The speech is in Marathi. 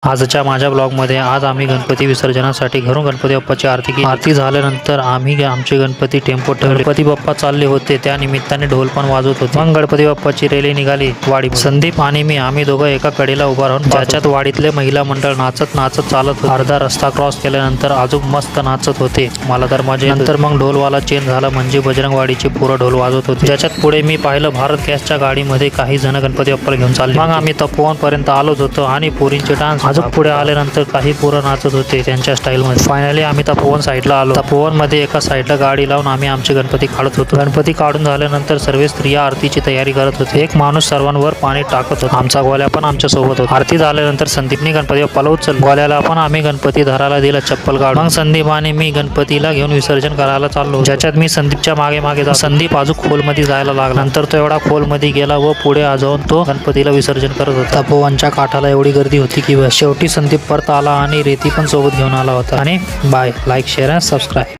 आजच्या माझ्या ब्लॉगमध्ये आज आम्ही गणपती विसर्जनासाठी घरून गणपती बाप्पाची आरती केली। आरती झाल्यानंतर आम्ही आमचे गणपती टेम्पो ठेवले। गणपती बाप्पा चालले होते, त्या निमित्ताने ढोल पण वाजवत होते। मग गणपती बाप्पाची रॅली निघाली वाडी। संदीप आणि मी आम्ही दोघं एका कडेला उभा राहून ज्याच्यात वाडीतले महिला मंडळ नाचत नाचत चालत होते। अर्धा रस्ता क्रॉस केल्यानंतर अजून मस्त नाचत होते, मला तर मजा। नंतर मग ढोलवाला चेंज झाला, म्हणजे बजरंगवाडीचे पुरं ढोल वाजवत होते। ज्याच्यात पुढे मी पाहिलं भारत गॅसच्या गाडीमध्ये काही जण गणपती बाप्पाला घेऊन चालले। मग आम्ही तपोवन पर्यंत आलोच होतो आणि पोरींचे डान्स अजून पुढे आल्यानंतर काही पोरं नाचत होते त्यांच्या स्टाईल मध्ये। फायनली आम्ही तपोवन साईडला आलो। तपोवन मध्ये एका साईडला गाडी लावून आम्ही आमचे गणपती काढत होतो। गणपती काढून झाल्यानंतर सर्व स्त्रिया आरतीची तयारी करत होते। एक माणूस सर्वांवर पाणी टाकत होता, आमचा गोल्या पण आमच्या सोबत होता। आरती झाल्यानंतर संदीपने गणपती बाप्पाला उचललं, गोल्याला पण आम्ही गणपती धरायला दिला चप्पल काढून। मग संदीप आणि मी गणपतीला घेऊन विसर्जन करायला चाललो, ज्याच्यात मी संदीपच्या मागे मागे जातो। संदीप अजून खोलमध्ये जायला लागला, नंतर तो एवढा खोलमध्ये गेला व पुढे जाऊन तो गणपतीला विसर्जन करत होता। तपोवनच्या काठाला एवढी गर्दी होती की शेवटी संदीप परत आला आणि रेती पण सोबत घेऊन आला होता। आणि बाय, लाईक, शेअर आणि सबस्क्राईब।